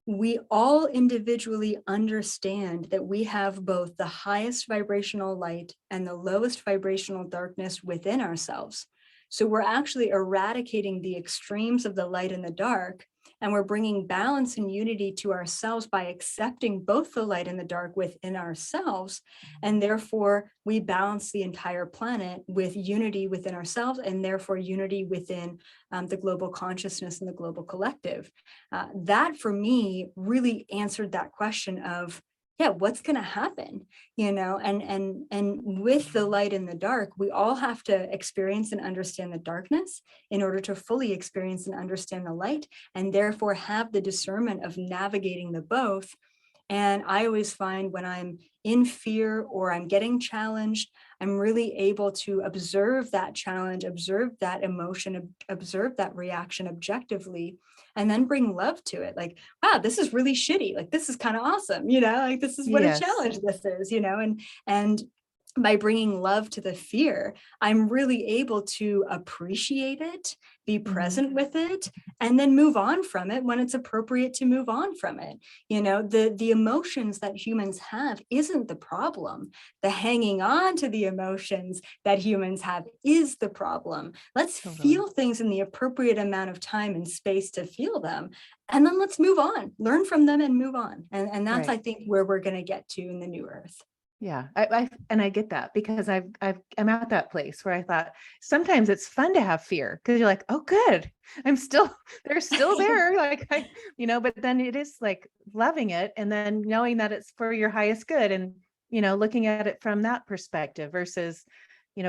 we all individually understand that we have both the highest vibrational light and the lowest vibrational darkness within ourselves. So we're actually eradicating the extremes of the light and the dark, and we're bringing balance and unity to ourselves by accepting both the light and the dark within ourselves. And therefore, we balance the entire planet with unity within ourselves, and therefore unity within the global consciousness and the global collective. That for me really answered that question of, yeah, what's going to happen, and with the light and the dark, we all have to experience and understand the darkness in order to fully experience and understand the light, and therefore have the discernment of navigating the both. And I always find when I'm in fear or I'm getting challenged, I'm really able to observe that challenge, observe that emotion, observe that reaction objectively, and then bring love to it. Like, wow, this is really shitty. Like, this is kind of awesome. Like this is what a Yes. challenge this is, and by bringing love to the fear, I'm really able to appreciate it, be present with it, and then move on from it when it's appropriate to move on from it. The emotions that humans have isn't the problem. The hanging on to the emotions that humans have is the problem. Let's feel things in the appropriate amount of time and space to feel them. And then let's move on, learn from them and move on. And that's, Right. I think, where we're going to get to in the new Earth. Yeah, I get that because I'm at that place where I thought sometimes it's fun to have fear because you're like, oh, good, they're still there, like but then it is like loving it and then knowing that it's for your highest good and looking at it from that perspective versus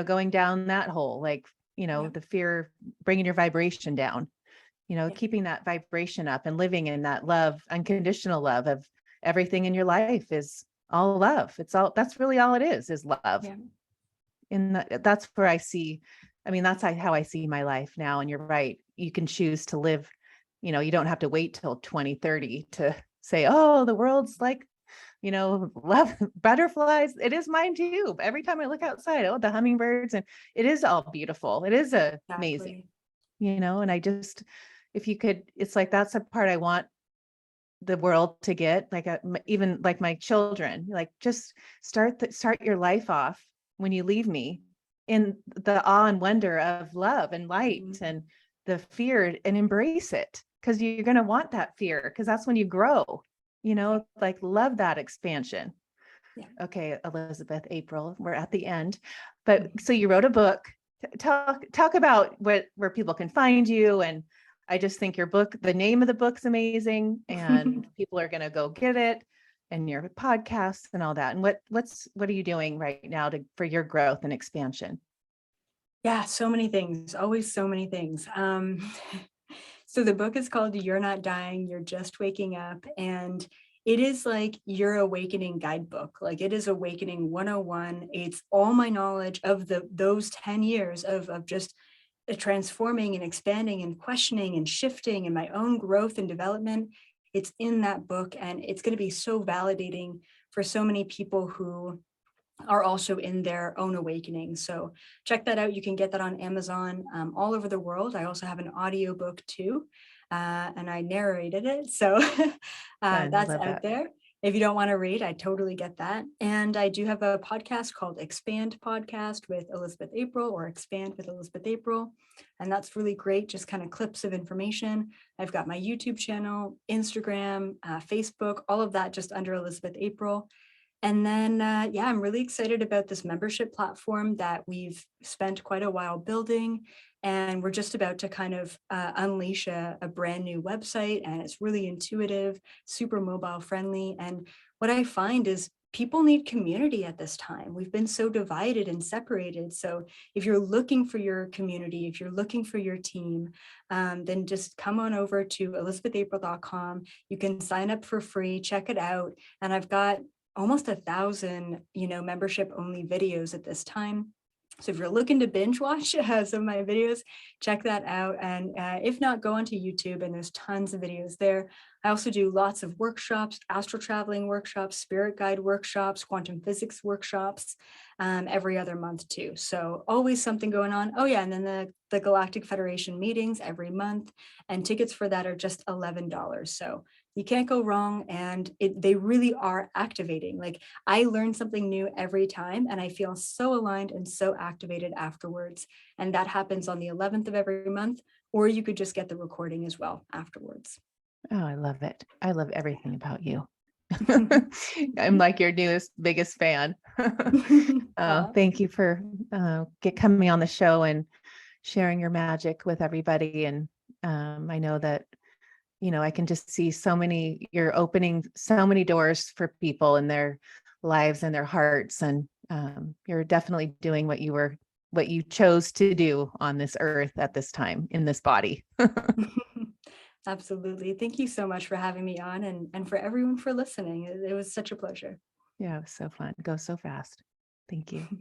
going down that hole, like the fear bringing your vibration down, keeping that vibration up and living in that love, unconditional love of everything in your life is all love. That's really all it is love. Yeah. And that's where I see, that's how I see my life now. And you're right. You can choose to live, you don't have to wait till 2030 to say, oh, the world's like, love butterflies. It is mine too. Every time I look outside, oh, the hummingbirds, and it is all beautiful. It is amazing, and I just, if you could, it's like, that's a part I want the world to get, like even like my children, like just start your life off when you leave me in the awe and wonder of love and light and the fear, and embrace it because you're going to want that fear because that's when you grow, like love that expansion. Yeah. Okay, Elizabeth, April, we're at the end, but so you wrote a book. Talk about where people can find you. And I just think your book, the name of the book's amazing and people are going to go get it, and your podcast and all that. And what are you doing right now for your growth and expansion? Yeah, so many things, always so many things. So the book is called You're Not Dying, You're Just Waking Up. And it is like your awakening guidebook. Like it is Awakening 101. It's all my knowledge of those 10 years of just transforming and expanding and questioning and shifting and my own growth and development, it's in that book. And it's going to be so validating for so many people who are also in their own awakening. So check that out. You can get that on Amazon all over the world. I also have an audiobook too, and I narrated it. So that's out that. there. If you don't want to read, I totally get that. And I do have a podcast called Expand Podcast with Elizabeth April, or Expand with Elizabeth April. And that's really great, just kind of clips of information. I've got my YouTube channel, Instagram, Facebook, all of that just under Elizabeth April. And then, yeah, I'm really excited about this membership platform that we've spent quite a while building. And we're just about to kind of unleash a brand new website. And it's really intuitive, super mobile friendly. And what I find is people need community at this time. We've been so divided and separated. So if you're looking for your community, if you're looking for your team, then just come on over to elizabethapril.com. You can sign up for free, check it out. And I've got almost 1,000, membership only videos at this time. So if you're looking to binge watch some of my videos, check that out. And if not, go onto YouTube, and there's tons of videos there. I also do lots of workshops, astral traveling workshops, spirit guide workshops, quantum physics workshops, every other month too. So always something going on. Oh yeah, and then the Galactic Federation meetings every month, and tickets for that are just $11. So you can't go wrong, and they really are activating. Like, I learn something new every time, and I feel so aligned and so activated afterwards. And that happens on the 11th of every month, or you could just get the recording as well afterwards. Oh, I love it. I love everything about you. I'm like your newest, biggest fan. Thank you for coming on the show and sharing your magic with everybody. And I know that, I can just see you're opening so many doors for people in their lives and their hearts. And you're definitely doing what you chose to do on this earth at this time in this body. Absolutely. Thank you so much for having me on, and for everyone for listening. It was such a pleasure. Yeah, it was so fun. Go so fast. Thank you.